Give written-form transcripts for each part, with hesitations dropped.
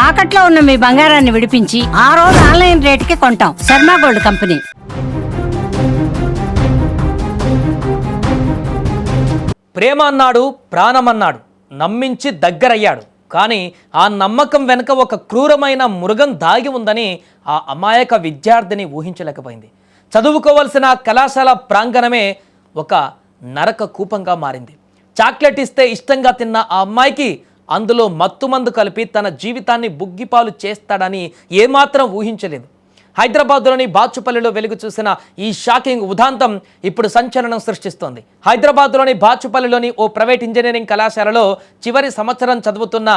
తాకట్లో ఉన్న మీ బంగారాన్ని విడిపించి ఆ రోజు ఆన్లైన్ రేటుకి కొంటాం. Sharma gold company. ప్రేమ అన్నాడు, ప్రాణమన్నాడు, నమ్మించి దగ్గరయ్యాడు. కానీ ఆ నమ్మకం వెనుక ఒక క్రూరమైన మృగం దాగి ఉందని ఆ అమాయక విద్యార్థిని ఊహించలేకపోయింది. చదువుకోవలసిన కళాశాల ప్రాంగణమే ఒక నరక కూపంగా మారింది. చాక్లెట్ ఇస్తే ఇష్టంగా తిన్న ఆ అమ్మాయికి అందులో మత్తుమందు కలిపి తన జీవితాన్ని బుగ్గిపాలు చేస్తాడని ఏమాత్రం ఊహించలేదు. హైదరాబాద్లోని బాచుపల్లిలో వెలుగు చూసిన ఈ షాకింగ్ ఉదాంతం ఇప్పుడు సంచలనం సృష్టిస్తోంది. హైదరాబాద్లోని బాచుపల్లిలోని ఓ ప్రైవేట్ ఇంజనీరింగ్ కళాశాలలో చివరి సంవత్సరం చదువుతున్న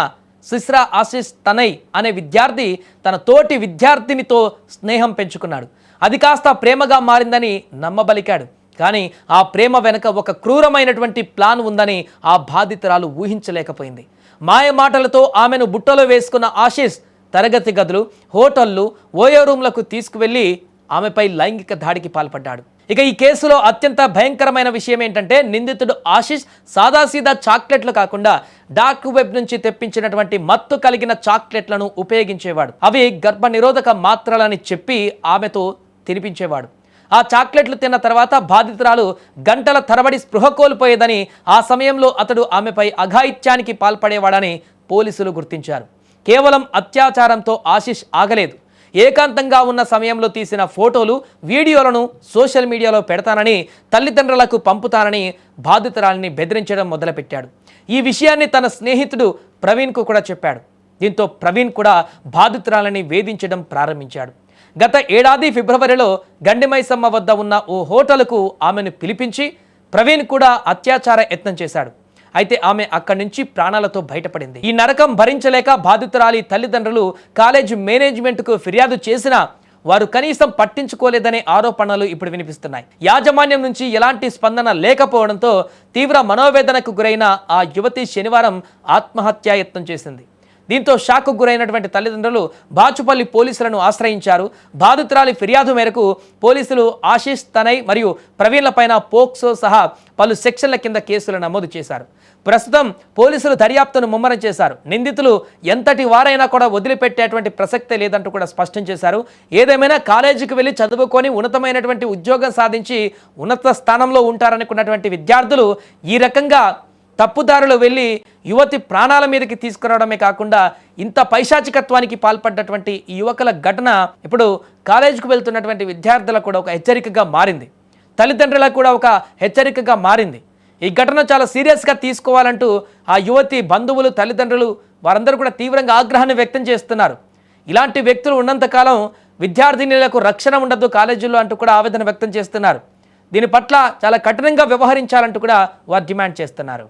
సిస్రా ఆశీష్ తనయ్ అనే విద్యార్థి తన తోటి విద్యార్థినితో స్నేహం పెంచుకున్నాడు. అది కాస్త ప్రేమగా మారిందని నమ్మబలికాడు. కానీ ఆ ప్రేమ వెనుక ఒక క్రూరమైనటువంటి ప్లాన్ ఉందని ఆ బాధితురాలు ఊహించలేకపోయింది. మాయ మాటలతో ఆమెను బుట్టలో వేసుకున్న ఆశీష్ తరగతి గదులు, హోటళ్లు, ఓయో రూమ్లకు తీసుకువెళ్లి ఆమెపై లైంగిక దాడికి పాల్పడ్డాడు. ఇక ఈ కేసులో అత్యంత భయంకరమైన విషయం ఏంటంటే నిందితుడు ఆశీష్ సాదాసీదా చాక్లెట్లు కాకుండా డార్క్ వెబ్ నుంచి తెప్పించినటువంటి మత్తు కలిగిన చాక్లెట్లను ఉపయోగించేవాడు. అవి గర్భ నిరోధక మాత్రలని చెప్పి ఆమెతో తినిపించేవాడు. ఆ చాక్లెట్లు తిన్న తర్వాత బాధితురాలు గంటల తరబడి స్పృహ కోల్పోయేదని, ఆ సమయంలో అతడు ఆమెపై అఘాయిత్యానికి పాల్పడేవాడని పోలీసులు గుర్తించారు. కేవలం అత్యాచారంతో ఆశీష్ ఆగలేదు. ఏకాంతంగా ఉన్న సమయంలో తీసిన ఫోటోలు, వీడియోలను సోషల్ మీడియాలో పెడతానని, తల్లిదండ్రులకు పంపుతానని బాధితురాలిని బెదిరించడం మొదలుపెట్టాడు. ఈ విషయాన్ని తన స్నేహితుడు ప్రవీణ్కు కూడా చెప్పాడు. దీంతో ప్రవీణ్ కూడా బాధితురాలిని వేధించడం ప్రారంభించాడు. గత ఏడాది ఫిబ్రవరిలో గండిమైసమ్మ వద్ద ఉన్న ఓ హోటల్కు ఆమెను పిలిపించి ప్రవీణ్ కూడా అత్యాచార యత్నం చేశాడు. అయితే ఆమె అక్కడి నుంచి ప్రాణాలతో బయటపడింది. ఈ నరకం భరించలేక బాధితురాలి తల్లిదండ్రులు కాలేజ్ మేనేజ్మెంట్కు ఫిర్యాదు చేసినా వారు కనీసం పట్టించుకోలేదనే ఆరోపణలు ఇప్పుడు వినిపిస్తున్నాయి. యాజమాన్యం నుంచి ఎలాంటి స్పందన లేకపోవడంతో తీవ్ర మనోవేదనకు గురైన ఆ యువతి శనివారం ఆత్మహత్యాయత్నం చేసింది. దీంతో షాక్కు గురైనటువంటి తల్లిదండ్రులు బాచుపల్లి పోలీసులను ఆశ్రయించారు. బాధితురాలి ఫిర్యాదు మేరకు పోలీసులు ఆశీష్ తనయ్ మరియు ప్రవీణ్లపైన పోక్సో సహా పలు సెక్షన్ల కింద కేసులు నమోదు చేశారు. ప్రస్తుతం పోలీసులు దర్యాప్తును ముమ్మరం చేశారు. నిందితులు ఎంతటి వారైనా కూడా వదిలిపెట్టేటువంటి ప్రసక్తే లేదంటూ కూడా స్పష్టం చేశారు. ఏదేమైనా కాలేజీకి వెళ్ళి చదువుకొని ఉన్నతమైనటువంటి ఉద్యోగం సాధించి ఉన్నత స్థానంలో ఉంటారనుకున్నటువంటి విద్యార్థులు ఈ రకంగా తప్పుదారులు వెళ్ళి యువతి ప్రాణాల మీదకి తీసుకురావడమే కాకుండా ఇంత పైశాచికత్వానికి పాల్పడ్డటువంటి ఈ యువకుల ఘటన ఇప్పుడు కాలేజీకి వెళ్తున్నటువంటి విద్యార్థులకు కూడా ఒక హెచ్చరికగా మారింది. తల్లిదండ్రులకు కూడా ఒక హెచ్చరికగా మారింది. ఈ ఘటన చాలా సీరియస్గా తీసుకోవాలంటూ ఆ యువతి బంధువులు, తల్లిదండ్రులు వారందరూ కూడా తీవ్రంగా ఆగ్రహాన్ని వ్యక్తం చేస్తున్నారు. ఇలాంటి వ్యక్తులు ఉన్నంతకాలం విద్యార్థినులకు రక్షణ ఉండదు కాలేజీల్లో అంటూ కూడా ఆవేదన వ్యక్తం చేస్తున్నారు. దీని పట్ల చాలా కఠినంగా వ్యవహరించాలంటూ కూడా వారు డిమాండ్ చేస్తున్నారు.